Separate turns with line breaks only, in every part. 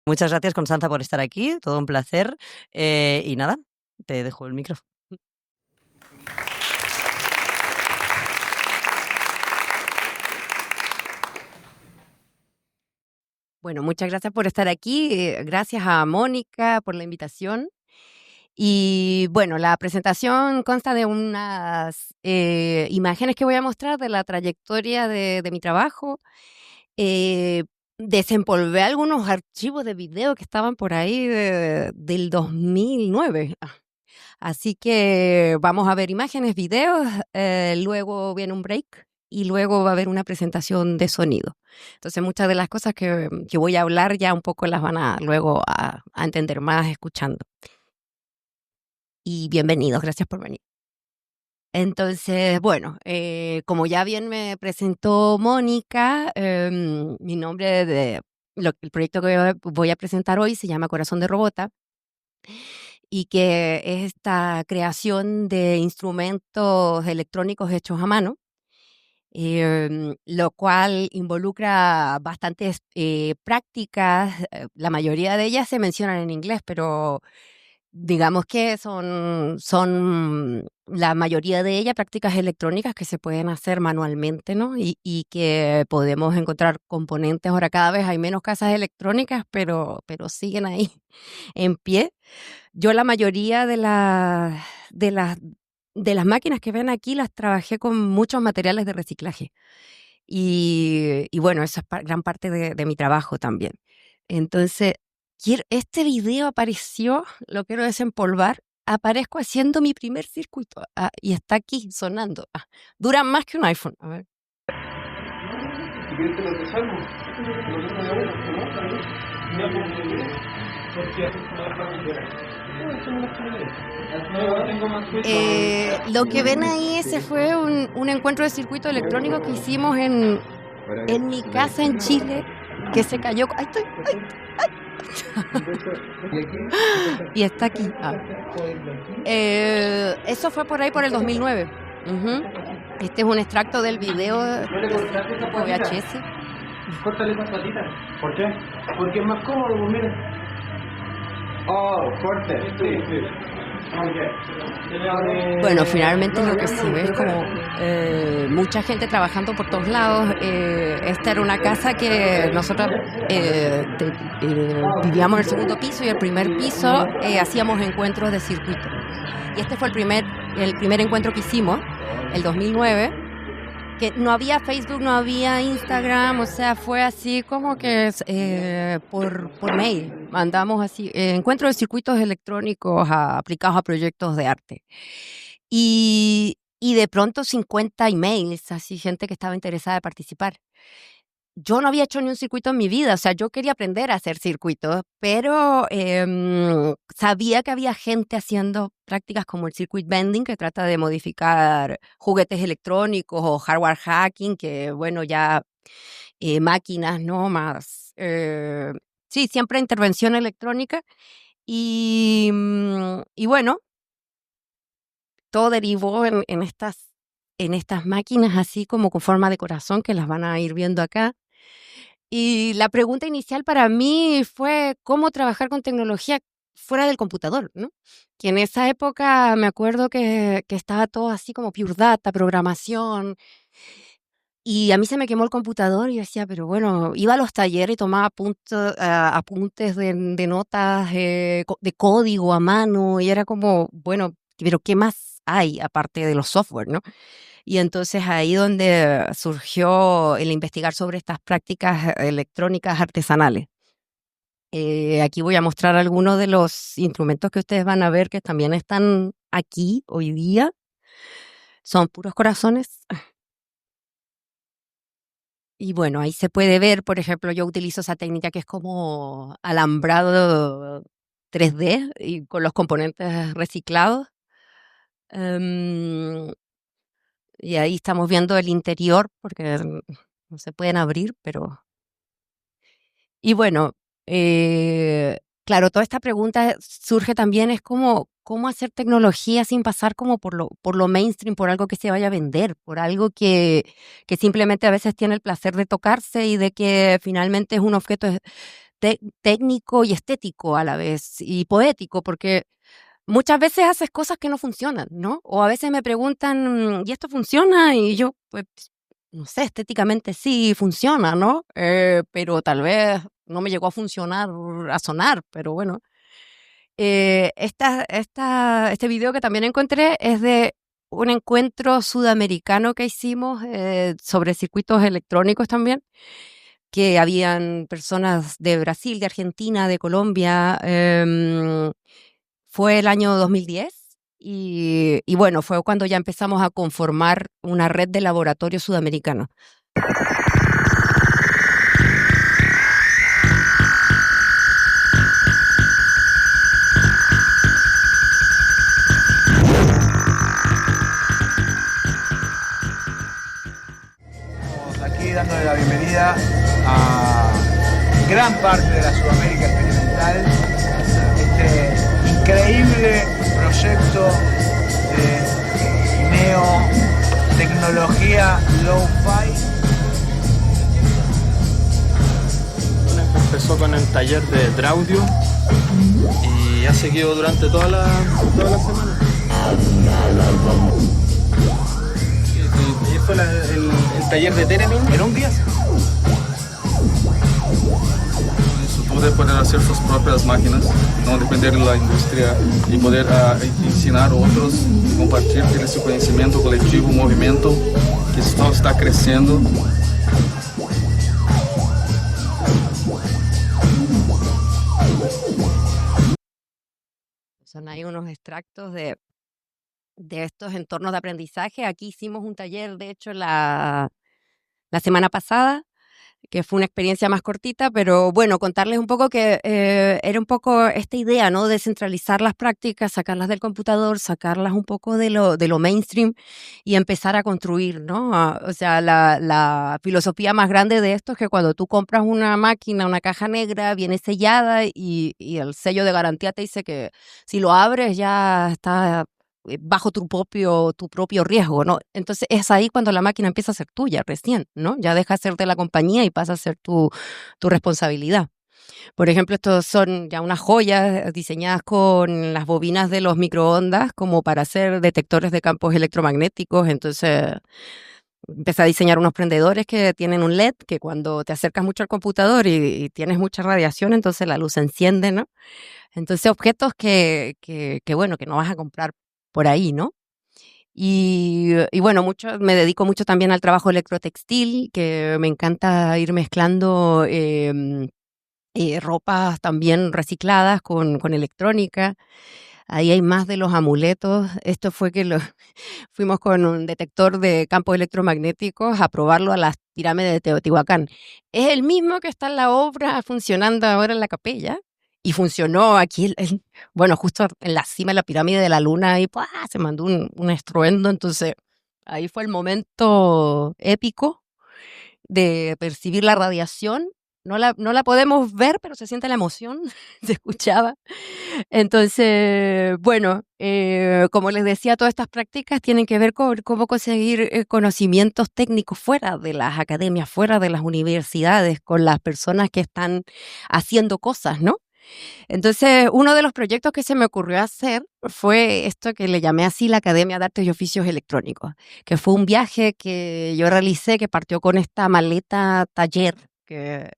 Muchas gracias, Constanza, por estar aquí, todo un placer. Y nada, te dejo el micrófono.
Bueno, muchas gracias por estar aquí. Gracias a Mónica por la invitación. Y bueno, la presentación consta de unas imágenes que voy a mostrar de la trayectoria de mi trabajo. Desempolvé algunos archivos de video que estaban por ahí del 2009. Así que vamos a ver imágenes, videos, luego viene un break y luego va a haber una presentación de sonido. Entonces muchas de las cosas que voy a hablar ya un poco las van a luego a entender más escuchando. Y bienvenidos, gracias por venir. Entonces, bueno, como ya bien me presentó Mónica, mi nombre el proyecto que voy a presentar hoy se llama Corazón de Robota y que es esta creación de instrumentos electrónicos hechos a mano, lo cual involucra bastantes prácticas. La mayoría de ellas se mencionan en inglés, pero digamos que son la mayoría de ellas prácticas electrónicas que se pueden hacer manualmente, ¿no? Y que podemos encontrar componentes. Ahora cada vez hay menos casas electrónicas, pero siguen ahí en pie. Yo la mayoría de las, de las máquinas que ven aquí las trabajé con muchos materiales de reciclaje. Y bueno, esa es gran parte de mi trabajo también. Entonces, este video apareció, lo quiero desempolvar, aparezco haciendo mi primer circuito y está aquí sonando. Dura más que un iPhone. A ver.
Si quieres te lo desarmo. Nosotros de uno, ¿no? Mira cómo se ve. Porque no es para comprar.
Lo que ven ahí, ese fue un encuentro de circuito electrónico que hicimos en mi casa en Chile, que se cayó. ¡Ay, estoy! ¡Ay! Y está aquí. Eso fue por ahí por el 2009. Este es un extracto del video tipo VHS.
Córtale esas patitas. ¿Por qué? Porque es más cómodo, pues mire. Oh, corte. Sí, sí.
Bueno, finalmente lo que se ve es como mucha gente trabajando por todos lados. Esta era una casa que nosotros vivíamos en el segundo piso y el primer piso hacíamos encuentros de circuito. Y este fue el primer encuentro que hicimos, el 2009, que no había Facebook, no había Instagram, o sea, fue así como que por mail. Mandamos así, encuentros de circuitos electrónicos aplicados a proyectos de arte. Y de pronto 50 emails, así gente que estaba interesada en participar. Yo no había hecho ni un circuito en mi vida, o sea, yo quería aprender a hacer circuitos, pero sabía que había gente haciendo prácticas como el circuit bending, que trata de modificar juguetes electrónicos, o hardware hacking, que bueno, ya máquinas, ¿no? Más, sí, siempre intervención electrónica. Y bueno, todo derivó en estas máquinas así como con forma de corazón, que las van a ir viendo acá. Y la pregunta inicial para mí fue cómo trabajar con tecnología fuera del computador, ¿no? Que en esa época me acuerdo que estaba todo así como pure data, programación, y a mí se me quemó el computador y yo decía, pero bueno, iba a los talleres y tomaba apuntes de notas de código a mano y era como, bueno, pero ¿qué más hay aparte de los software, ¿no? Y entonces ahí donde surgió el investigar sobre estas prácticas electrónicas artesanales. Aquí voy a mostrar algunos de los instrumentos que ustedes van a ver que también están aquí hoy día. Son puros corazones. Y bueno, ahí se puede ver, por ejemplo, yo utilizo esa técnica que es como alambrado 3D y con los componentes reciclados. Em, y ahí estamos viendo el interior porque no se pueden abrir, pero... Y bueno, claro, toda esta pregunta surge también, es como, ¿cómo hacer tecnología sin pasar como por lo mainstream, por algo que se vaya a vender, por algo que simplemente a veces tiene el placer de tocarse y de que finalmente es un objeto técnico y estético a la vez, y poético, porque muchas veces haces cosas que no funcionan, ¿no? O a veces me preguntan, ¿y esto funciona? Y yo, pues, no sé, estéticamente sí funciona, ¿no? Pero tal vez no me llegó a funcionar, a sonar, pero bueno. Este video que también encontré es de un encuentro sudamericano que hicimos sobre circuitos electrónicos también, que habían personas de Brasil, de Argentina, de Colombia. Fue el año 2010 y bueno, fue cuando ya empezamos a conformar una red de laboratorios sudamericanos.
Aquí dándole la bienvenida a gran parte de la Sudamérica experimental, este increíble proyecto de neotecnología low-fi.
Empezó con el taller de Draudio y ha seguido durante toda la semana. Y fue el taller de Teremin en un día. Poder poder hacer sus propias máquinas, no depender de la industria y poder enseñar a otros, compartir ese conocimiento colectivo, movimiento que só está creciendo.
Son ahí unos extractos de estos entornos de aprendizaje. Aquí hicimos un taller, de hecho, la semana pasada, que fue una experiencia más cortita, pero bueno, contarles un poco que era un poco esta idea, ¿no? Descentralizar las prácticas, sacarlas del computador, sacarlas un poco de lo mainstream y empezar a construir, ¿no? O sea, la filosofía más grande de esto es que cuando tú compras una máquina, una caja negra, viene sellada y el sello de garantía te dice que si lo abres ya está bajo tu propio riesgo, ¿no? Entonces es ahí cuando la máquina empieza a ser tuya recién, ¿no? Ya deja de ser de la compañía y pasa a ser tu responsabilidad. Por ejemplo, estos son ya unas joyas diseñadas con las bobinas de los microondas como para hacer detectores de campos electromagnéticos. Entonces empecé a diseñar unos prendedores que tienen un LED que cuando te acercas mucho al computador y tienes mucha radiación, entonces la luz se enciende, ¿no? Entonces objetos que bueno, que no vas a comprar por ahí, ¿no? Y bueno, me dedico mucho también al trabajo electrotextil, que me encanta ir mezclando ropas también recicladas con electrónica. Ahí hay más de los amuletos. Esto fue que fuimos con un detector de campos electromagnéticos a probarlo a las pirámides de Teotihuacán. Es el mismo que está en la obra funcionando ahora en la capilla. Y funcionó aquí, bueno, justo en la cima de la pirámide de la luna y ¡pua! Se mandó un estruendo. Entonces, ahí fue el momento épico de percibir la radiación. No la podemos ver, pero se siente la emoción, se escuchaba. Entonces, bueno, como les decía, todas estas prácticas tienen que ver con cómo conseguir conocimientos técnicos fuera de las academias, fuera de las universidades, con las personas que están haciendo cosas, ¿no? Entonces, uno de los proyectos que se me ocurrió hacer fue esto que le llamé así la Academia de Artes y Oficios Electrónicos, que fue un viaje que yo realicé que partió con esta maleta taller que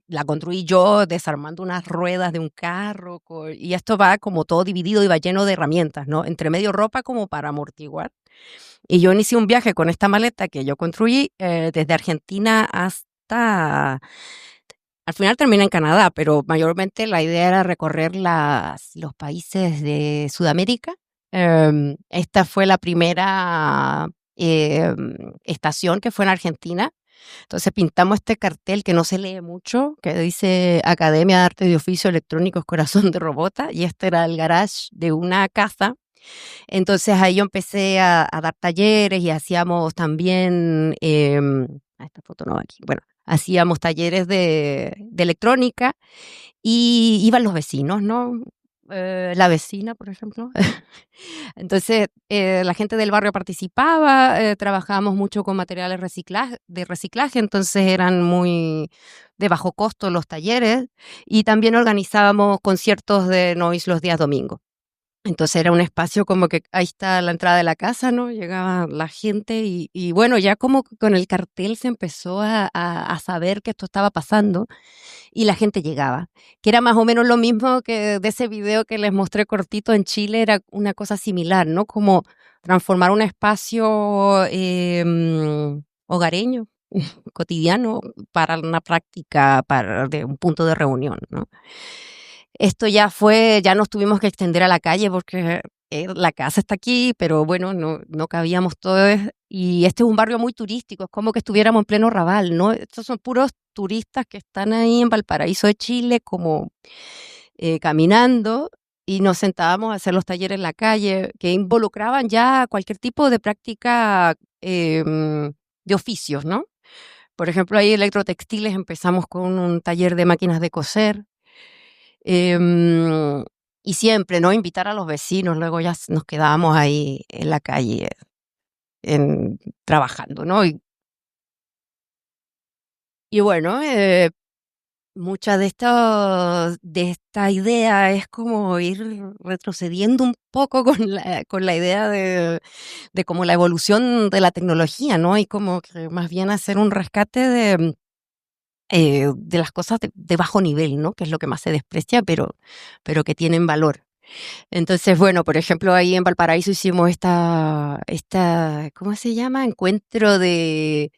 la construí yo desarmando unas ruedas de un carro y esto va como todo dividido y va lleno de herramientas, ¿no? Entre medio ropa como para amortiguar. Y yo inicié un viaje con esta maleta que yo construí desde Argentina hasta... Al final terminé en Canadá, pero mayormente la idea era recorrer los países de Sudamérica. Esta fue la primera estación que fue en Argentina. Entonces pintamos este cartel que no se lee mucho, que dice Academia de Arte y Oficio Electrónicos Corazón de Robota, y este era el garage de una casa. Entonces ahí yo empecé a dar talleres y hacíamos también, esta foto no va aquí, bueno, hacíamos talleres de electrónica y iban los vecinos, ¿no? la vecina, por ejemplo. Entonces, la gente del barrio participaba, trabajábamos mucho con materiales de reciclaje, entonces eran muy de bajo costo los talleres, y también organizábamos conciertos de noise los días domingos. Entonces era un espacio como que ahí está la entrada de la casa, ¿no? Llegaba la gente y bueno, ya como que con el cartel se empezó a saber que esto estaba pasando y la gente llegaba, que era más o menos lo mismo que de ese video que les mostré cortito en Chile, era una cosa similar, ¿no? Como transformar un espacio hogareño, cotidiano, para una práctica, de un punto de reunión, ¿no? Esto ya nos tuvimos que extender a la calle porque la casa está aquí, pero bueno, no cabíamos todos. Y este es un barrio muy turístico, es como que estuviéramos en pleno Raval, ¿no? Estos son puros turistas que están ahí en Valparaíso de Chile, como caminando, y nos sentábamos a hacer los talleres en la calle, que involucraban ya cualquier tipo de práctica de oficios, ¿no? Por ejemplo, ahí electrotextiles empezamos con un taller de máquinas de coser. Em, y siempre, ¿no? Invitar a los vecinos, luego ya nos quedábamos ahí en la calle trabajando, ¿no? Y bueno, mucha de esta idea es como ir retrocediendo un poco con la idea de como la evolución de la tecnología, ¿no? Y como que más bien hacer un rescate de las cosas de bajo nivel, ¿no? Que es lo que más se desprecia, pero que tienen valor. Entonces, bueno, por ejemplo, ahí en Valparaíso hicimos ¿cómo se llama? Encuentro de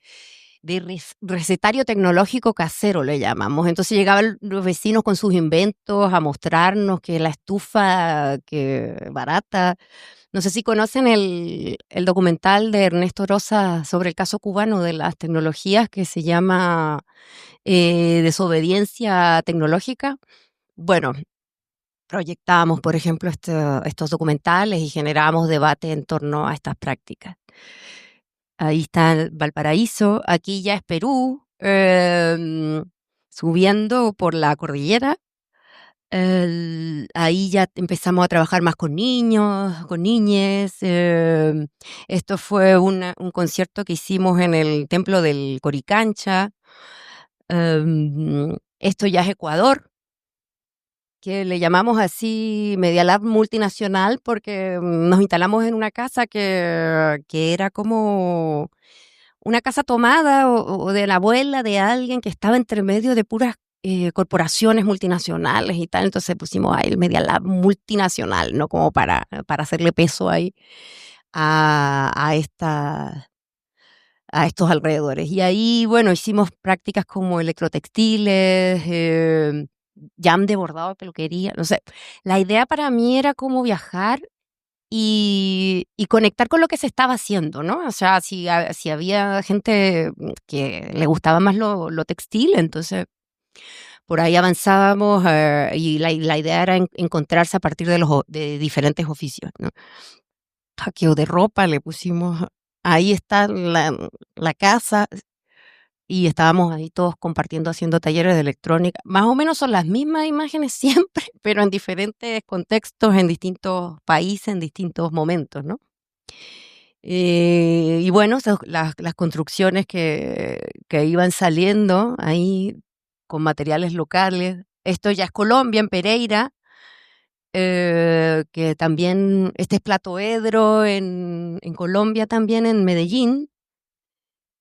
recetario tecnológico casero, le llamamos. Entonces llegaban los vecinos con sus inventos a mostrarnos que la estufa, que barata. No sé si conocen el documental de Ernesto Rosa sobre el caso cubano de las tecnologías, que se llama Desobediencia Tecnológica. Bueno, proyectábamos, por ejemplo, estos documentales y generábamos debate en torno a estas prácticas. Ahí está el Valparaíso, aquí ya es Perú, subiendo por la cordillera. Ahí ya empezamos a trabajar más con niños, con niñes. Esto fue un concierto que hicimos en el templo del Coricancha. Esto ya es Ecuador, que le llamamos así Media Lab multinacional porque nos instalamos en una casa que era como una casa tomada o de la abuela de alguien que estaba entre medio de puras corporaciones multinacionales y tal. Entonces pusimos ahí el Media Lab multinacional, ¿no? Como para hacerle peso ahí a estos alrededores. Y ahí, bueno, hicimos prácticas como electrotextiles, jam de bordado de peluquería. No sé, la idea para mí era como viajar y conectar con lo que se estaba haciendo, ¿no? O sea, si había gente que le gustaba más lo textil, entonces por ahí avanzábamos y la idea era encontrarse a partir de diferentes oficios, ¿no? Hackeo de ropa, le pusimos, ahí está la casa, y estábamos ahí todos compartiendo, haciendo talleres de electrónica. Más o menos son las mismas imágenes siempre, pero en diferentes contextos, en distintos países, en distintos momentos, ¿no? Y bueno, las construcciones que iban saliendo ahí con materiales locales. Esto ya es Colombia, en Pereira, que también, este es Platoedro en Colombia también, en Medellín.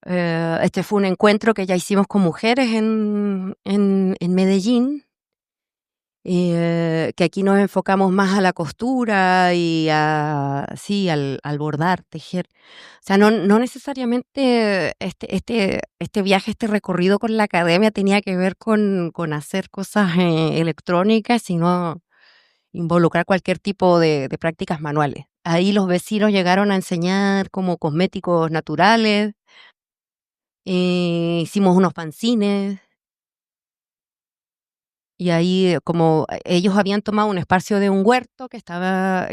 Este fue un encuentro que ya hicimos con mujeres en Medellín, que aquí nos enfocamos más a la costura y sí, al bordar, tejer. O sea, no necesariamente este viaje, este recorrido con la academia tenía que ver con hacer cosas electrónicas, sino involucrar cualquier tipo de prácticas manuales. Ahí los vecinos llegaron a enseñar como cosméticos naturales, hicimos unos fanzines y ahí como ellos habían tomado un espacio de un huerto que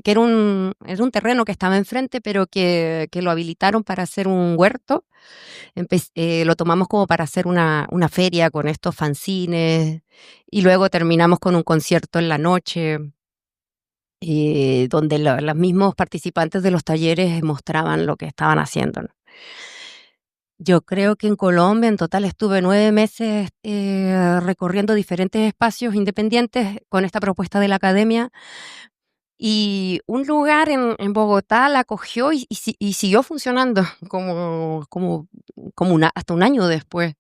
era un terreno que estaba enfrente, pero que lo habilitaron para hacer un huerto. Lo tomamos como para hacer una feria con estos fanzines y luego terminamos con un concierto en la noche. donde los mismos participantes de los talleres mostraban lo que estaban haciendo, ¿no? Yo creo que en Colombia en total estuve 9 meses recorriendo diferentes espacios independientes con esta propuesta de la academia, y un lugar en Bogotá la acogió y siguió funcionando como hasta un año después.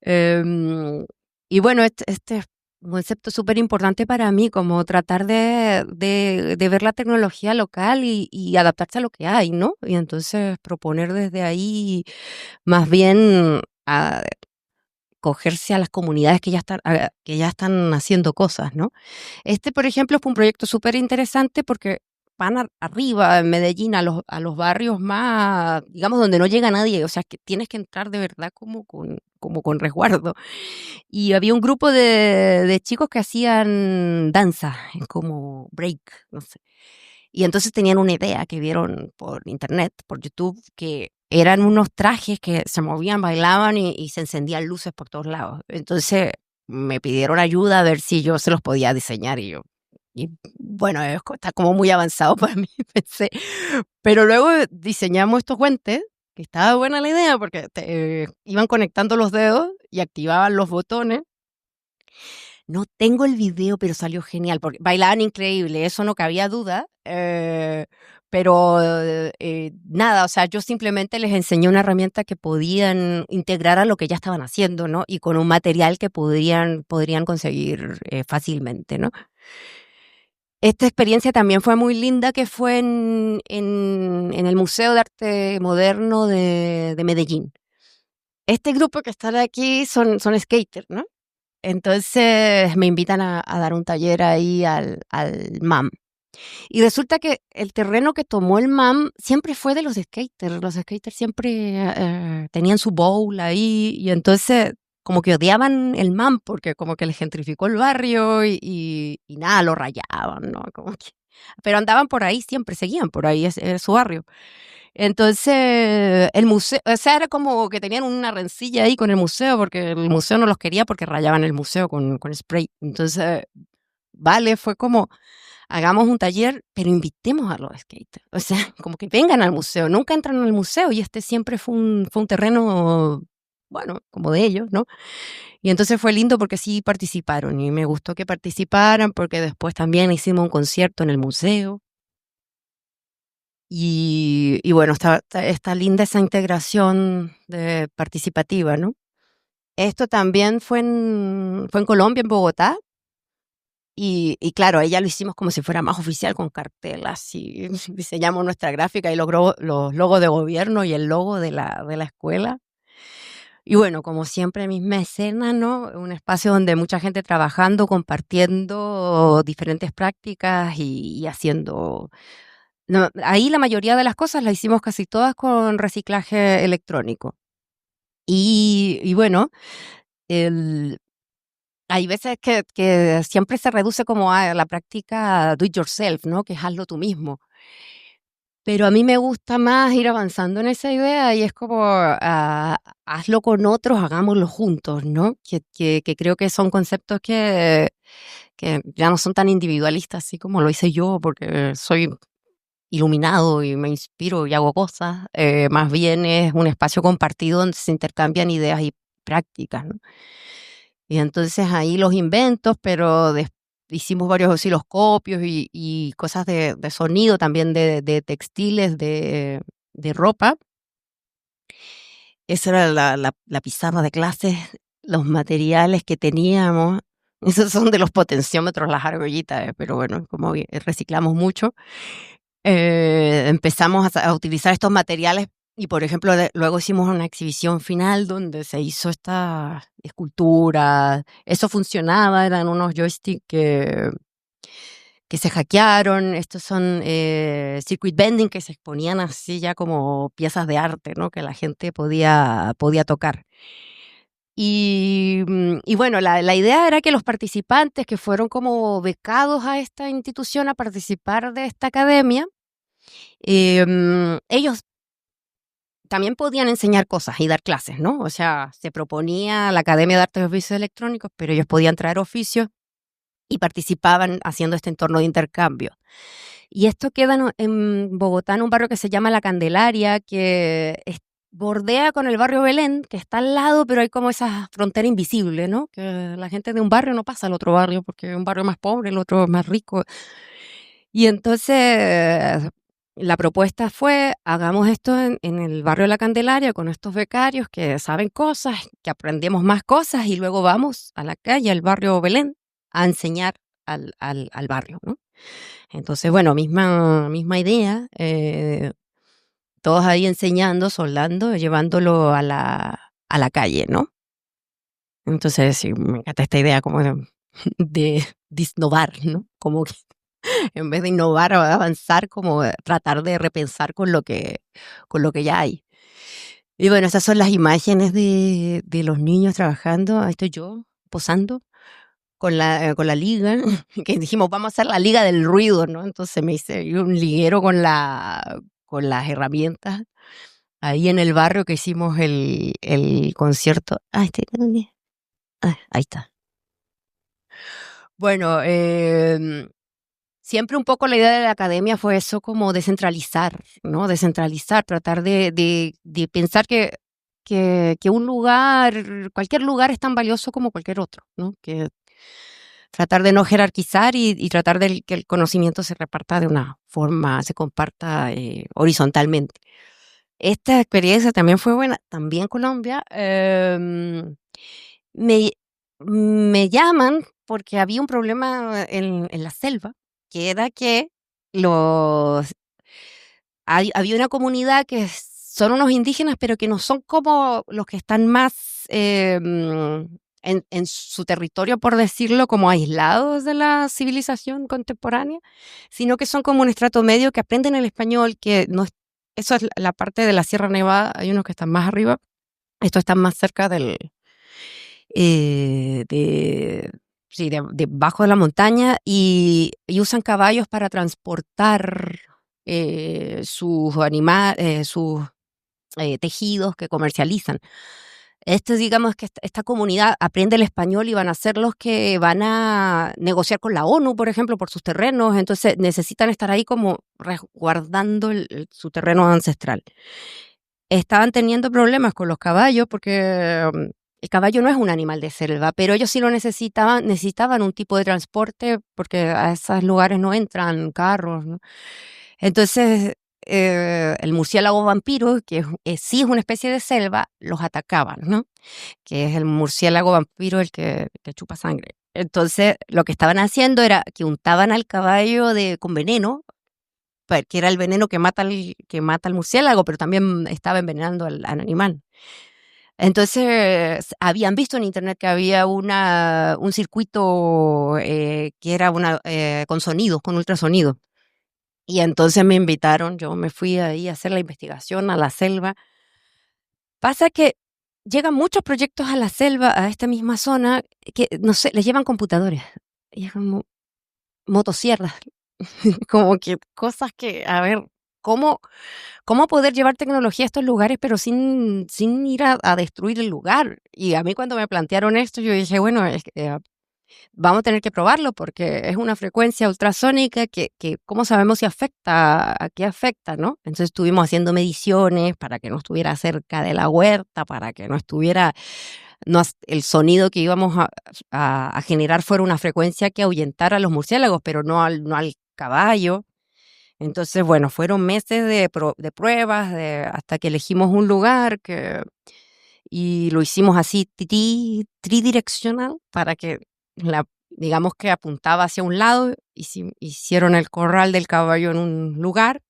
Em, y bueno, este es un concepto súper importante para mí, como tratar de ver la tecnología local y adaptarse a lo que hay, ¿no? Y entonces proponer desde ahí más bien a cogerse a las comunidades que ya están haciendo cosas, ¿no? Por ejemplo, fue un proyecto súper interesante porque van arriba en Medellín a los barrios más, digamos, donde no llega nadie, o sea, que tienes que entrar de verdad como con resguardo. Y había un grupo de chicos que hacían danza, como break, no sé. Y entonces tenían una idea que vieron por internet, por YouTube, que eran unos trajes que se movían, bailaban y se encendían luces por todos lados. Entonces me pidieron ayuda a ver si yo se los podía diseñar y bueno, está como muy avanzado para mí, pensé. Pero luego diseñamos estos guantes, que estaba buena la idea porque iban conectando los dedos y activaban los botones. No tengo el video, pero salió genial, porque bailaban increíble, eso no cabía duda, pero nada, o sea, yo simplemente les enseñé una herramienta que podían integrar a lo que ya estaban haciendo, ¿no? Y con un material que podrían conseguir fácilmente, ¿no? Esta experiencia también fue muy linda, que fue en el Museo de Arte Moderno de Medellín. Este grupo que está aquí son skaters, ¿no? Entonces me invitan a dar un taller ahí al MAM. Y resulta que el terreno que tomó el MAM siempre fue de los skaters. Los skaters siempre tenían su bowl ahí, y entonces como que odiaban el MAM porque como que les gentrificó el barrio y nada, lo rayaban, ¿no? Pero andaban por ahí siempre, seguían por ahí, es su barrio. Entonces, el museo, o sea, era como que tenían una rencilla ahí con el museo, porque el museo no los quería porque rayaban el museo con spray. Entonces, vale, fue como, hagamos un taller, pero invitemos a los skaters. O sea, como que vengan al museo, nunca entran al museo, y este siempre fue un terreno, bueno, como de ellos, ¿no? Y entonces fue lindo porque sí participaron, y me gustó que participaran porque después también hicimos un concierto en el museo. Y bueno, está linda esa integración participativa, ¿no? Esto también fue en Colombia, en Bogotá, y claro, ahí ya lo hicimos como si fuera más oficial, con cartelas, y diseñamos nuestra gráfica y los logos de gobierno y el logo de la escuela. Y bueno, como siempre, misma escena, ¿no? Un espacio donde mucha gente trabajando, compartiendo diferentes prácticas y haciendo. No, ahí la mayoría de las cosas las hicimos casi todas con reciclaje electrónico. Y bueno, el hay veces que siempre se reduce como a la práctica do it yourself, ¿no? Que es hazlo tú mismo. Pero a mí me gusta más ir avanzando en esa idea, y es como, hazlo con otros, hagámoslo juntos, ¿no? Que creo que son conceptos que ya no son tan individualistas, así como lo hice yo, porque soy iluminado y me inspiro y hago cosas. Más bien es un espacio compartido donde se intercambian ideas y prácticas, ¿no? Y entonces ahí los inventos, pero hicimos varios osciloscopios y cosas de sonido, también de textiles, de ropa. Esa era la pizarra de clases, los materiales que teníamos. Esos son de los potenciómetros, las argollitas, pero bueno, como reciclamos mucho. Empezamos a utilizar estos materiales, y por ejemplo luego hicimos una exhibición final donde se hizo esta escultura. Eso funcionaba, eran unos joysticks que se hackearon. Estos son circuit bending, que se exponían así ya como piezas de arte, ¿no? Que la gente podía tocar. Y bueno, la idea era que los participantes que fueron como becados a esta institución a participar de esta academia, ellos también podían enseñar cosas y dar clases, ¿no? O sea, se proponía la Academia de Artes y Oficios Electrónicos, pero ellos podían traer oficios y participaban haciendo este entorno de intercambio. Y esto queda en Bogotá, en un barrio que se llama La Candelaria, que bordea con el barrio Belén, que está al lado, pero hay como esa frontera invisible, ¿no? Que la gente de un barrio no pasa al otro barrio, porque un barrio es más pobre, el otro es más rico. Y entonces la propuesta fue, hagamos esto en el barrio de La Candelaria con estos becarios que saben cosas, que aprendemos más cosas y luego vamos a la calle, al barrio Belén, a enseñar al barrio, ¿no? Entonces, bueno, misma idea, todos ahí enseñando, soldando, llevándolo a la calle, ¿no? Entonces, sí, me encanta esta idea como de innovar, ¿no? Como que en vez de innovar o avanzar, como tratar de repensar con lo que ya hay. Y bueno, esas son las imágenes de los niños trabajando. Ahí estoy yo posando con la liga, que dijimos, vamos a hacer la liga del ruido, ¿no? Entonces me hice un liguero con las herramientas. Ahí en el barrio que hicimos el concierto. Ahí está. Bueno, siempre un poco la idea de la academia fue eso, como descentralizar, ¿no? Descentralizar, tratar de pensar que un lugar, cualquier lugar es tan valioso como cualquier otro, ¿no? Que tratar de no jerarquizar y tratar de que el conocimiento se reparta de una forma, se comparta horizontalmente. Esta experiencia también fue buena, también Colombia. Me, me llaman porque había un problema en la selva, que era que había una comunidad que son unos indígenas, pero que no son como los que están más en su territorio, por decirlo, como aislados de la civilización contemporánea, sino que son como un estrato medio que aprenden el español, que no es, eso es la parte de la Sierra Nevada, hay unos que están más arriba, estos están más cerca debajo de la montaña y usan caballos para transportar sus tejidos que comercializan. Digamos que esta comunidad aprende el español y van a ser los que van a negociar con la ONU, por ejemplo, por sus terrenos. Entonces necesitan estar ahí como resguardando su terreno ancestral. Estaban teniendo problemas con los caballos porque el caballo no es un animal de selva, pero ellos sí lo necesitaban un tipo de transporte porque a esos lugares no entran carros, ¿no? Entonces, el murciélago vampiro, que sí es una especie de selva, los atacaban, ¿no? Que es el murciélago vampiro el que chupa sangre. Entonces, lo que estaban haciendo era que untaban al caballo con veneno, que era el veneno que mata al murciélago, pero también estaba envenenando al animal. Entonces, habían visto en internet que había un circuito que era con sonidos, con ultrasonido. Y entonces me invitaron, yo me fui ahí a hacer la investigación a la selva. Pasa que llegan muchos proyectos a la selva, a esta misma zona, que, no sé, les llevan computadores. Y es como motosierras, como que cosas que, a ver, ¿cómo poder llevar tecnología a estos lugares, pero sin ir a destruir el lugar? Y a mí cuando me plantearon esto, yo dije, bueno, vamos a tener que probarlo porque es una frecuencia ultrasónica que ¿cómo sabemos si afecta, a qué afecta, no? Entonces estuvimos haciendo mediciones para que no estuviera cerca de la huerta, para que no estuviera, el sonido que íbamos a generar fuera una frecuencia que ahuyentara a los murciélagos, pero no al caballo. Entonces, bueno, fueron meses de pruebas hasta que elegimos un lugar y lo hicimos así tridireccional para que digamos que apuntaba hacia un lado y hicieron el corral del caballo en un lugar,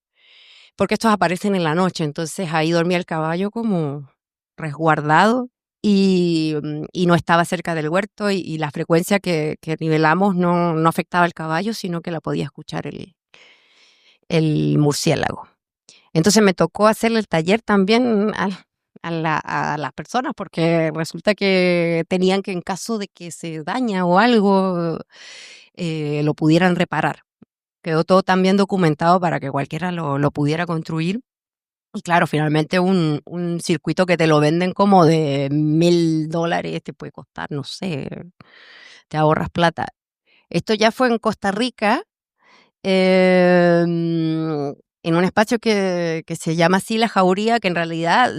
porque estos aparecen en la noche, entonces ahí dormía el caballo como resguardado y no estaba cerca del huerto y la frecuencia que nivelamos no afectaba al caballo, sino que la podía escuchar el murciélago. Entonces me tocó hacerle el taller también a las personas, porque resulta que tenían que, en caso de que se daña o algo, lo pudieran reparar. Quedó todo tan bien documentado para que cualquiera lo pudiera construir. Y claro, finalmente un circuito que te lo venden como de $1,000 te puede costar, no sé, te ahorras plata. Esto ya fue en Costa Rica, en un espacio que se llama así La Jauría, que en realidad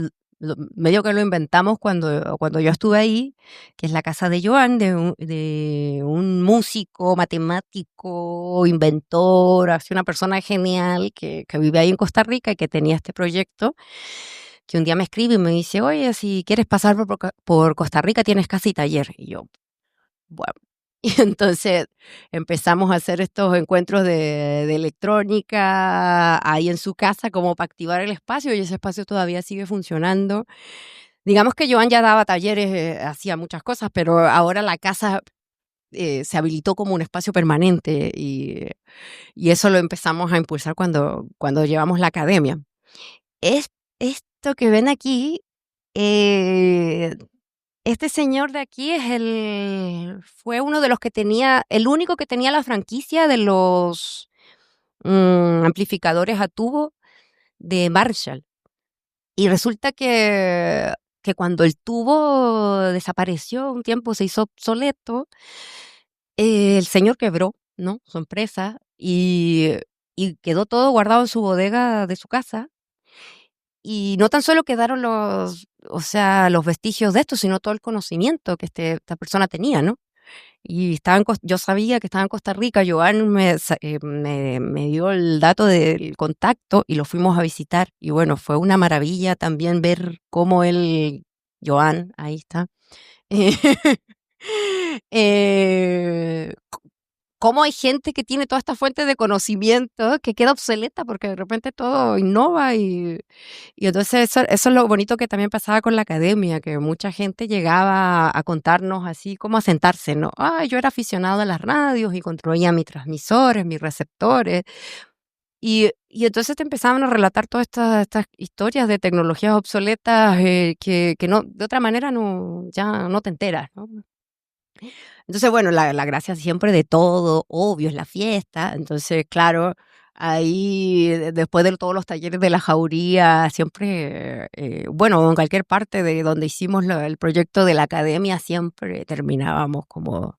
medio que lo inventamos cuando yo estuve ahí, que es la casa de Joan, de un músico, matemático, inventor, así una persona genial que vive ahí en Costa Rica y que tenía este proyecto, que un día me escribe y me dice, oye, si quieres pasar por Costa Rica tienes casa y taller. Y yo, bueno. Y entonces empezamos a hacer estos encuentros de electrónica ahí en su casa como para activar el espacio, y ese espacio todavía sigue funcionando. Digamos que Joan ya daba talleres, hacía muchas cosas, pero ahora la casa se habilitó como un espacio permanente, y eso lo empezamos a impulsar cuando llevamos la academia. Esto que ven aquí, eh, este señor de aquí fue uno de los que tenía, el único que tenía la franquicia de los amplificadores a tubo de Marshall. Y resulta que cuando el tubo desapareció un tiempo, se hizo obsoleto, el señor quebró, ¿no? Su empresa, y quedó todo guardado en su bodega de su casa. Y no tan solo quedaron los vestigios de esto, sino todo el conocimiento que esta persona tenía, ¿no? Y yo sabía que estaba en Costa Rica. Joan me dio el dato del contacto y lo fuimos a visitar. Y bueno, fue una maravilla también ver cómo Joan, ahí está, eh, cómo hay gente que tiene toda esta fuente de conocimiento que queda obsoleta porque de repente todo innova, y entonces eso es lo bonito que también pasaba con la academia, que mucha gente llegaba a contarnos así como a sentarse, ¿no? Yo era aficionado a las radios y construía mis transmisores, mis receptores, y entonces te empezaban a relatar todas estas historias de tecnologías obsoletas, que no, de otra manera ya no te enteras, ¿no? Entonces, bueno, la gracia siempre de todo, obvio, es la fiesta. Entonces, claro, ahí después de todos los talleres de La Jauría, siempre, bueno, en cualquier parte de donde hicimos el proyecto de la academia, siempre terminábamos como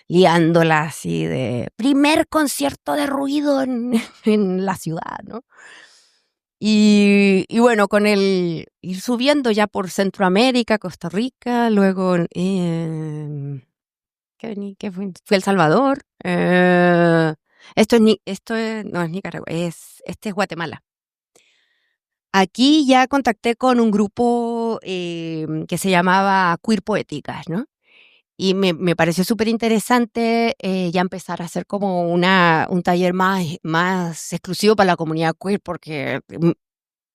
liándola así de primer concierto de ruido en, en la ciudad, ¿no? Y bueno, con el ir subiendo ya por Centroamérica, Costa Rica, luego ¿qué fue? Fui a El Salvador. No es Nicaragua, este es Guatemala. Aquí ya contacté con un grupo que se llamaba Queer Poéticas, ¿no? Y me pareció súper interesante ya empezar a hacer como un taller más exclusivo para la comunidad queer, porque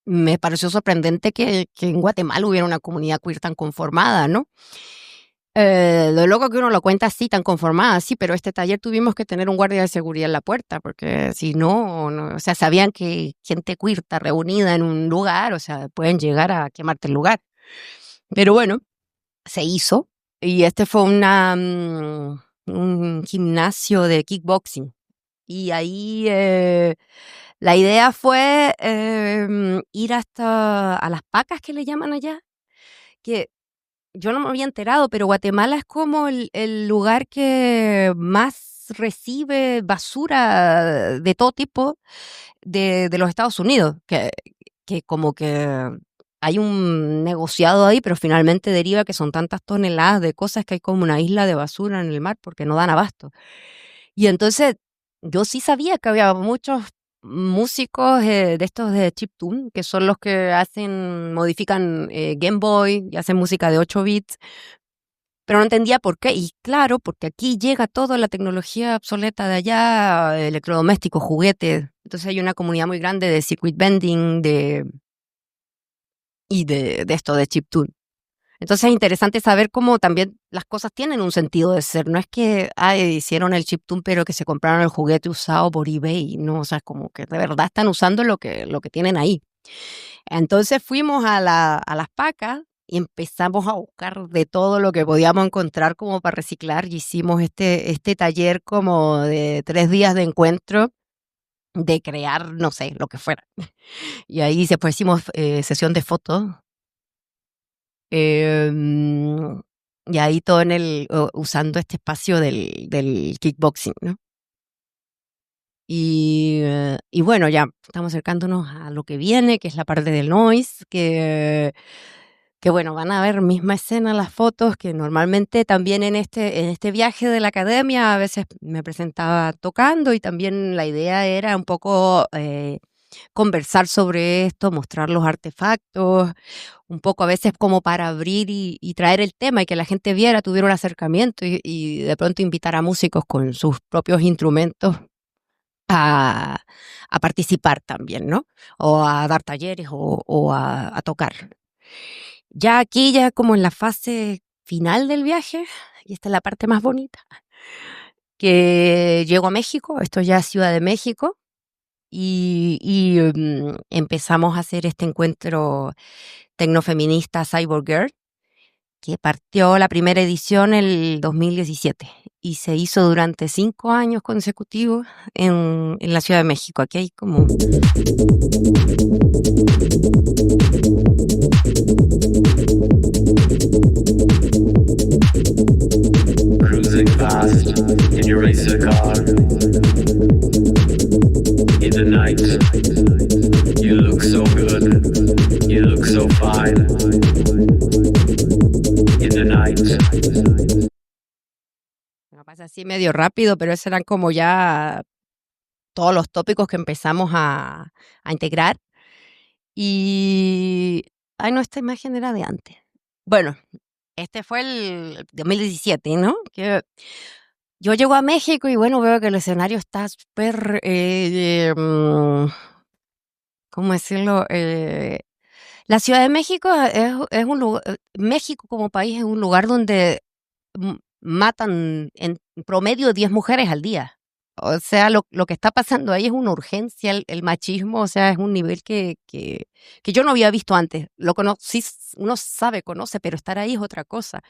me pareció sorprendente que en Guatemala hubiera una comunidad queer tan conformada, ¿no? Lo loco que uno lo cuenta así, tan conformada, sí, pero este taller tuvimos que tener un guardia de seguridad en la puerta, porque si no, o sea, sabían que gente queer está reunida en un lugar, o sea, pueden llegar a quemarte el lugar. Pero bueno, se hizo, y este fue un gimnasio de kickboxing. Y ahí la idea fue ir hasta a las pacas, que le llaman allá, que yo no me había enterado, pero Guatemala es como el lugar que más recibe basura de todo tipo de los Estados Unidos, que como que hay un negociado ahí, pero finalmente deriva que son tantas toneladas de cosas que hay como una isla de basura en el mar porque no dan abasto. Y entonces yo sí sabía que había muchos músicos de estos de chiptune, que son los que modifican Game Boy y hacen música de 8 bits, pero no entendía por qué. Y claro, porque aquí llega toda la tecnología obsoleta de allá, electrodomésticos, juguetes. Entonces hay una comunidad muy grande de circuit bending y de esto de chiptune. Entonces es interesante saber cómo también las cosas tienen un sentido de ser. No es que hicieron el chiptune pero que se compraron el juguete usado por eBay. No, o sea, es como que de verdad están usando lo que tienen ahí. Entonces fuimos a las pacas y empezamos a buscar de todo lo que podíamos encontrar como para reciclar, y hicimos este taller como de 3 días de encuentro, de crear, no sé, lo que fuera. Y ahí después hicimos sesión de fotos. Y ahí todo usando este espacio del kickboxing, ¿no? Y bueno, ya estamos acercándonos a lo que viene, que es la parte del noise, que bueno, van a ver misma escena las fotos, que normalmente también en este viaje de la academia a veces me presentaba tocando, y también la idea era un poco conversar sobre esto, mostrar los artefactos, un poco a veces como para abrir y traer el tema y que la gente viera, tuviera un acercamiento y de pronto invitar a músicos con sus propios instrumentos a participar también, ¿no? O a dar talleres o a tocar. Ya aquí, ya como en la fase final del viaje, y esta es la parte más bonita, que llego a México, esto ya es Ciudad de México, y empezamos a hacer este encuentro tecnofeminista Cyborg Girl, que partió la primera edición el 2017 y se hizo durante 5 años consecutivos en la Ciudad de México. Aquí hay como...
Cruising fast in your racer car. In the night, you look so good, you look so fine. In the night.
Me pasa así medio rápido, pero esos eran como ya todos los tópicos que empezamos a integrar. Y... Ay, no, esta imagen era de antes. Bueno, este fue el 2017, ¿no? Que yo llego a México y bueno, veo que el escenario está súper... ¿cómo decirlo? La Ciudad de México es un lugar... México como país es un lugar donde matan en promedio 10 mujeres al día. O sea, lo que está pasando ahí es una urgencia, el machismo, o sea, es un nivel que yo no había visto antes. Sí, uno conoce, pero estar ahí es otra cosa.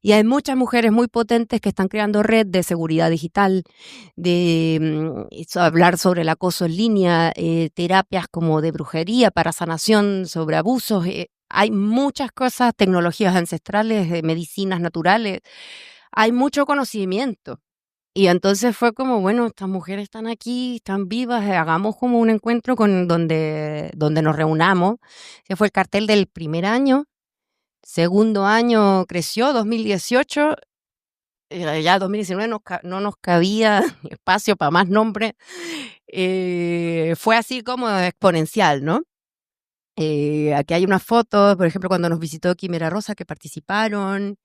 Y hay muchas mujeres muy potentes que están creando red de seguridad digital, de hablar sobre el acoso en línea, terapias como de brujería para sanación sobre abusos. Hay muchas cosas, tecnologías ancestrales, medicinas naturales. Hay mucho conocimiento. Y entonces fue como, bueno, estas mujeres están aquí, están vivas, hagamos como un encuentro donde nos reunamos. Ese fue el cartel del primer año. Segundo año creció, 2018. Ya 2019 no nos cabía espacio para más nombres. Fue así como exponencial, ¿no? Aquí hay una foto, por ejemplo, cuando nos visitó Quimera Rosa, que participaron.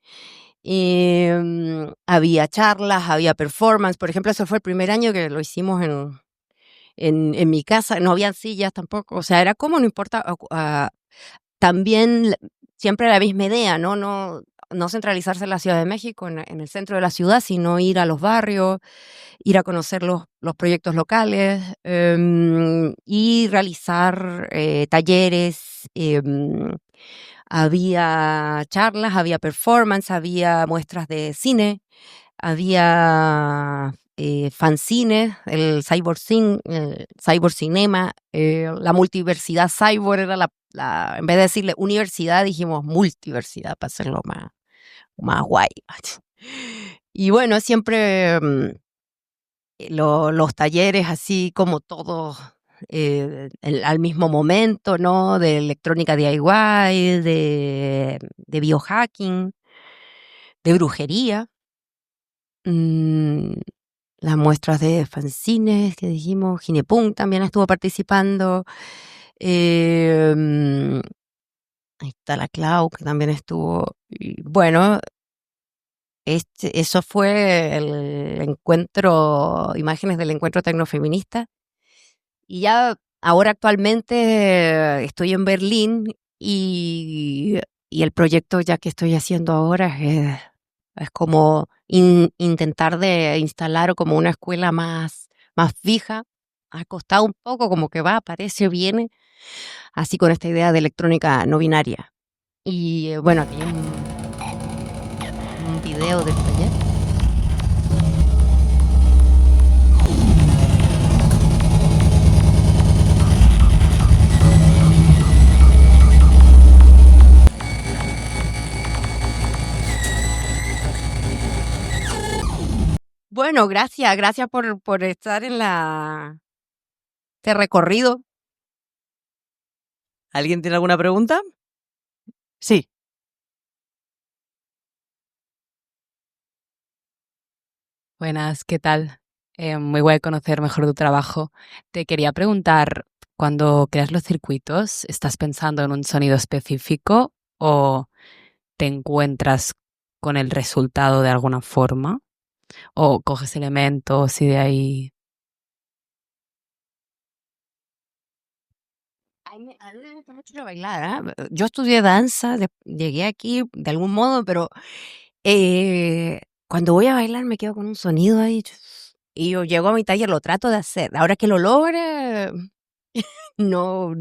Había charlas, había performance. Por ejemplo, ese fue el primer año que lo hicimos en mi casa. No había sillas tampoco. O sea, era como, no importa. También siempre la misma idea, ¿no? No centralizarse en la Ciudad de México, en el centro de la ciudad, sino ir a los barrios, ir a conocer los proyectos locales y realizar talleres. Había charlas, había performance, había muestras de cine, había fanzines, el Cyborg Cinema, la multiversidad Cyborg era en vez de decirle universidad, dijimos multiversidad para hacerlo más guay. Y bueno, siempre los talleres así como todos al mismo momento, ¿no? De electrónica DIY, de biohacking, de brujería. Las muestras de fanzines que dijimos, Ginepunk también estuvo participando. Ahí está la Clau, que también estuvo. Y bueno, eso fue el encuentro, imágenes del encuentro tecnofeminista. Y ya ahora actualmente estoy en Berlín y el proyecto ya que estoy haciendo ahora es como intentar de instalar como una escuela más fija. Ha costado un poco, como que aparece, viene, así con esta idea de electrónica no binaria. Y bueno, aquí hay un video del taller. Bueno, gracias por estar en este recorrido.
¿Alguien tiene alguna pregunta? Sí.
Buenas, ¿qué tal? Muy guay conocer mejor tu trabajo. Te quería preguntar, cuando creas los circuitos, ¿estás pensando en un sonido específico o te encuentras con el resultado de alguna forma? ¿O coges elementos y de ahí?
A mí me gusta mucho ir a bailar, ¿ah? Yo estudié danza, llegué aquí de algún modo, pero cuando voy a bailar me quedo con un sonido ahí y yo llego a mi taller, lo trato de hacer. Ahora que lo logre, no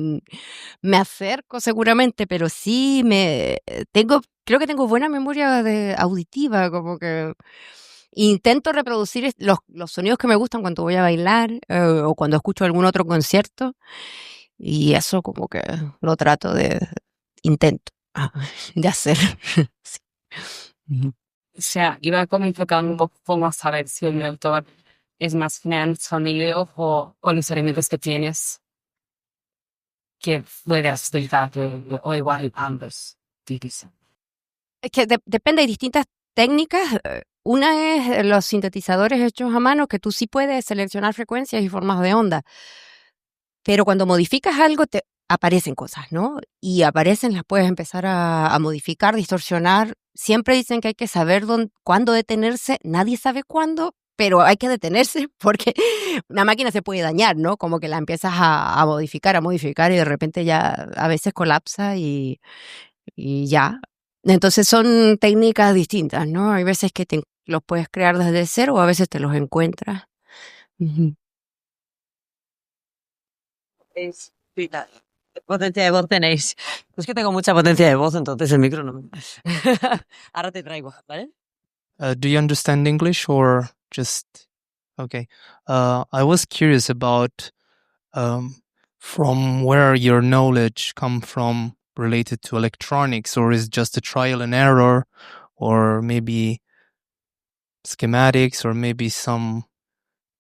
me acerco seguramente, pero sí creo que tengo buena memoria auditiva, como que intento reproducir los sonidos que me gustan cuando voy a bailar o cuando escucho algún otro concierto. Y eso como que lo intento de hacer. Sí.
Ujú.
O sea, iba como enfocado un poco más a saber si el autor es más fan sonido o los elementos que tienes que puedas utilizar o igual ambos. Difícil.
Es que depende, hay distintas técnicas. Una es los sintetizadores hechos a mano, que tú sí puedes seleccionar frecuencias y formas de onda. Pero cuando modificas algo, te aparecen cosas, ¿no? Y aparecen, las puedes empezar a modificar, distorsionar. Siempre dicen que hay que saber cuándo detenerse. Nadie sabe cuándo, pero hay que detenerse porque una máquina se puede dañar, ¿no? Como que la empiezas a modificar y de repente ya a veces colapsa y ya. Entonces son técnicas distintas, ¿no? Hay veces que los puedes crear desde cero o a veces te los encuentras. Ujú.
Potencia de voz tenéis. Es que tengo mucha potencia de voz, entonces el micro no me... Ahora te traigo, ¿vale?
Do you understand English or just okay? I was curious about from where your knowledge come from related to electronics, or is just a trial and error, or maybe schematics, or maybe some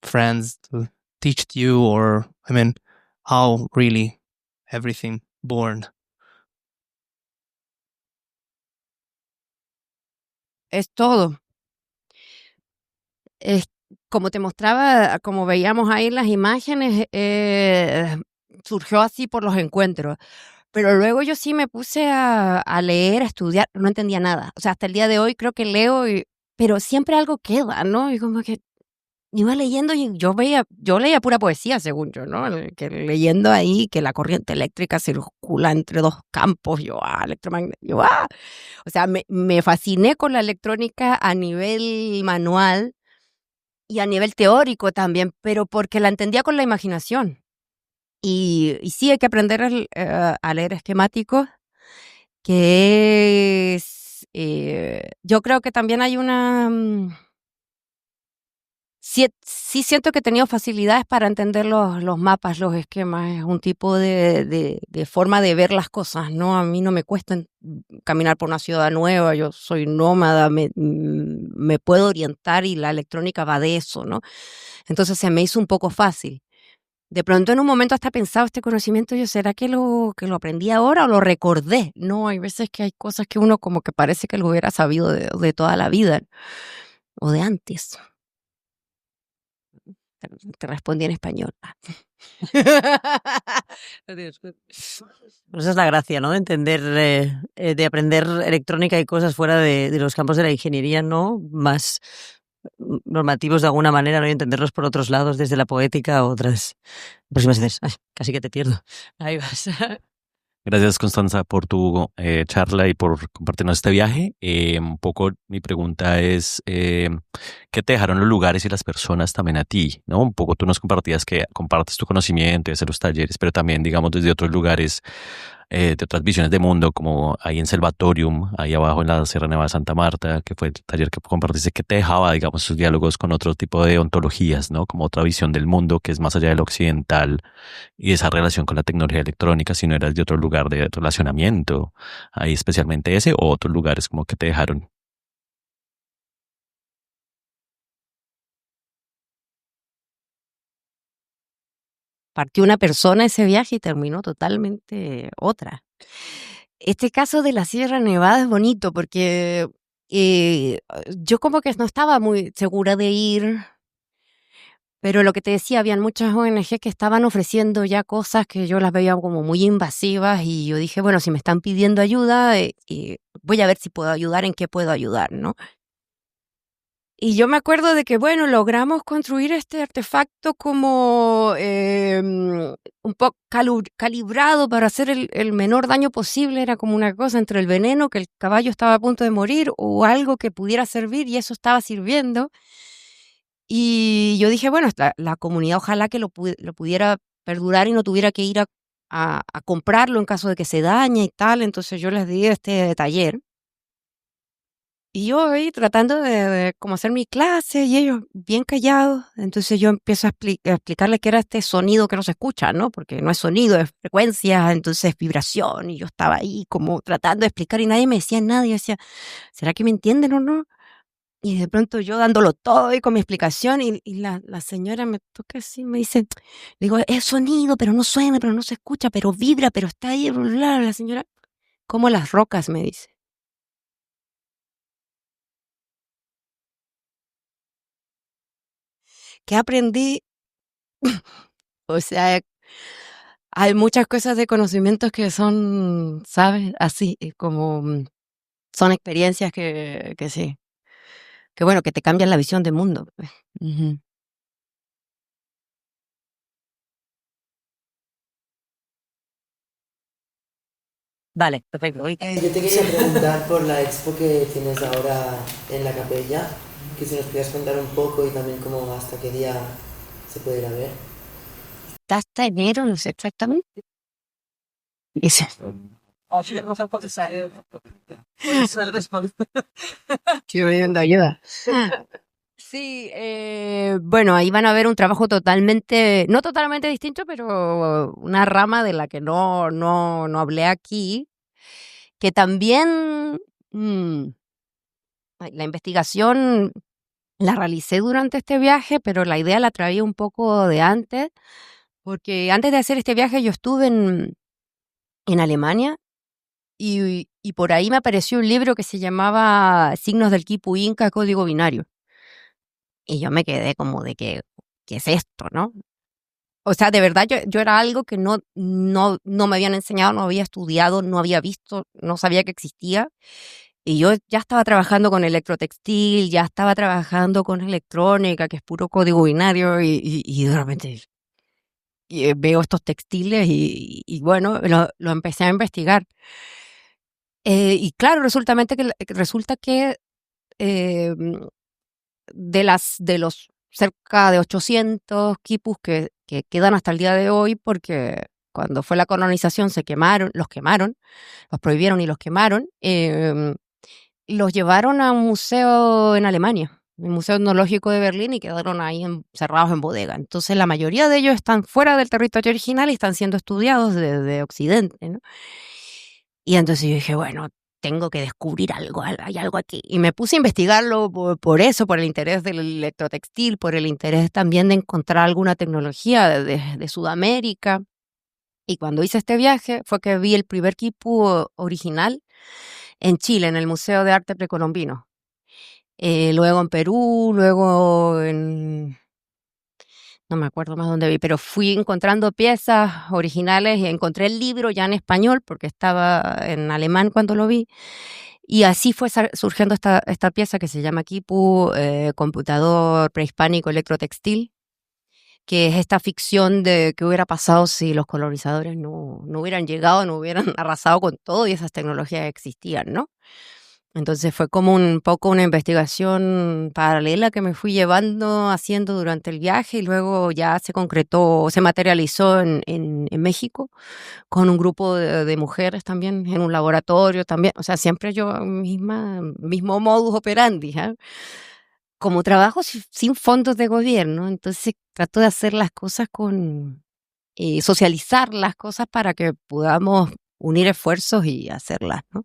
friends teach you, or I mean, how really everything born?
Es todo. Es, como te mostraba, como veíamos ahí en las imágenes, surgió así por los encuentros. Pero luego yo sí me puse a leer, a estudiar, no entendía nada. O sea, hasta el día de hoy creo que leo, pero siempre algo queda, ¿no? Y como que iba leyendo y yo leía pura poesía, según yo, ¿no? Que leyendo ahí que la corriente eléctrica circula entre dos campos, electromagnético, O sea, me fasciné con la electrónica a nivel manual y a nivel teórico también, pero porque la entendía con la imaginación. Y sí hay que aprender a leer esquemáticos, que es, yo creo que también hay sí siento que he tenido facilidades para entender los mapas, los esquemas, es un tipo de forma de ver las cosas, ¿no? A mí no me cuesta caminar por una ciudad nueva, yo soy nómada, me puedo orientar y la electrónica va de eso, ¿no? Entonces se me hizo un poco fácil. De pronto en un momento hasta pensado este conocimiento, ¿será que lo aprendí ahora o lo recordé? No, hay veces que hay cosas que uno como que parece que lo hubiera sabido de toda la vida o de antes. Te respondí en español.
Esa es la gracia, ¿no? De entender, de aprender electrónica y cosas fuera de los campos de la ingeniería, ¿no? Más normativos de alguna manera, ¿no? Y entenderlos por otros lados, desde la poética o otras próximas veces. Ay, casi que te pierdo. Ahí vas.
Gracias, Constanza, por tu charla y por compartirnos este viaje. Un poco mi pregunta es, ¿qué te dejaron los lugares y las personas también a ti? ¿No? Un poco tú nos compartías que compartes tu conocimiento y hacer los talleres, pero también, digamos, desde otros lugares, de otras visiones de mundo, como ahí en Salvatorium, ahí abajo en la Sierra Nevada de Santa Marta, que fue el taller que compartiste, que te dejaba, digamos, sus diálogos con otro tipo de ontologías, ¿no? Como otra visión del mundo que es más allá del occidental y esa relación con la tecnología electrónica, si no eras de otro lugar de relacionamiento, ahí especialmente ese, o otros lugares como que te dejaron.
partió una persona ese viaje y terminó totalmente otra. Este caso de la Sierra Nevada es bonito porque yo como que no estaba muy segura de ir, pero lo que te decía, habían muchas ONG que estaban ofreciendo ya cosas que yo las veía como muy invasivas y yo dije, bueno, si me están pidiendo ayuda, voy a ver si puedo ayudar, en qué puedo ayudar, ¿no? Y yo me acuerdo de que, bueno, logramos construir este artefacto como un poco calibrado para hacer el menor daño posible. Era como una cosa entre el veneno, que el caballo estaba a punto de morir, o algo que pudiera servir, y eso estaba sirviendo. Y yo dije, bueno, la comunidad ojalá que lo pudiera perdurar y no tuviera que ir a comprarlo en caso de que se dañe y tal. Entonces yo les di este taller. Y yo ahí tratando de como hacer mi clase y ellos bien callados. Entonces yo empiezo a explicarles qué era este sonido que no se escucha, ¿no? Porque no es sonido, es frecuencia, entonces es vibración. Y yo estaba ahí como tratando de explicar y nadie me decía nada. Y yo decía, ¿será que me entienden o no? Y de pronto yo dándolo todo y con mi explicación y la señora me toca así, me dice, le digo, es sonido, pero no suena, pero no se escucha, pero vibra, pero está ahí. Bla, bla, bla". La señora, como las rocas, me dice. ¿Qué aprendí? O sea, hay muchas cosas de conocimientos que son, ¿sabes? Así, como son experiencias que sí, que bueno, que te cambian la visión del mundo, pues. Ujú. Vale, perfecto.
Yo te quería preguntar por la expo que tienes ahora en la capella, que si nos pudieras contar un poco y también cómo hasta qué día se puede ir a ver.
Hasta enero, no sé exactamente. Dice. Estoy pidiendo ayuda. Sí, bueno, ahí van a ver un trabajo totalmente, no totalmente distinto, pero una rama de la que no hablé aquí, que también la investigación la realicé durante este viaje, pero la idea la traía un poco de antes, porque antes de hacer este viaje yo estuve en Alemania y por ahí me apareció un libro que se llamaba Signos del Quipu Inca, Código Binario. Y yo me quedé como de que, ¿qué es esto, no? O sea, de verdad yo era algo que no me habían enseñado, no había estudiado, no había visto, no sabía que existía. Y yo ya estaba trabajando con electrotextil, ya estaba trabajando con electrónica, que es puro código binario, y de repente veo estos textiles y bueno, lo empecé a investigar. Y claro, resulta que eh, de los cerca de 800 quipus que quedan hasta el día de hoy, porque cuando fue la colonización los quemaron, los prohibieron y los quemaron, los llevaron a un museo en Alemania, el Museo Etnológico de Berlín, y quedaron ahí encerrados en bodega. Entonces la mayoría de ellos están fuera del territorio original y están siendo estudiados desde Occidente, ¿no? Y entonces yo dije, bueno, tengo que descubrir algo, hay algo aquí. Y me puse a investigarlo por eso, por el interés del electrotextil, por el interés también de encontrar alguna tecnología de Sudamérica. Y cuando hice este viaje fue que vi el primer quipu original en Chile, en el Museo de Arte Precolombino. Luego en Perú, luego no me acuerdo más dónde vi, pero fui encontrando piezas originales y encontré el libro ya en español porque estaba en alemán cuando lo vi. Y así fue surgiendo esta pieza que se llama Quipu, computador prehispánico electrotextil, que es esta ficción de qué hubiera pasado si los colonizadores no hubieran llegado, no hubieran arrasado con todo y esas tecnologías existían, ¿no? Entonces fue como un poco una investigación paralela que me fui haciendo durante el viaje y luego ya se concretó, se materializó en México con un grupo de mujeres también, en un laboratorio también. O sea, siempre yo mismo modus operandi, ¿eh? Como trabajo sin fondos de gobierno, entonces trato de hacer las cosas socializar las cosas para que podamos unir esfuerzos y hacerlas, ¿no?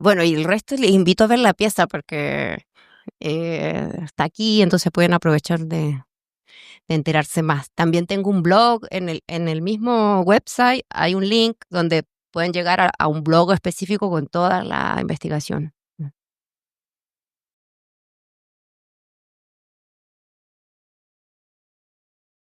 Bueno, y el resto les invito a ver la pieza porque está aquí, entonces pueden aprovechar de enterarse más. También tengo un blog, en el mismo website hay un link donde pueden llegar a un blog específico con toda la investigación.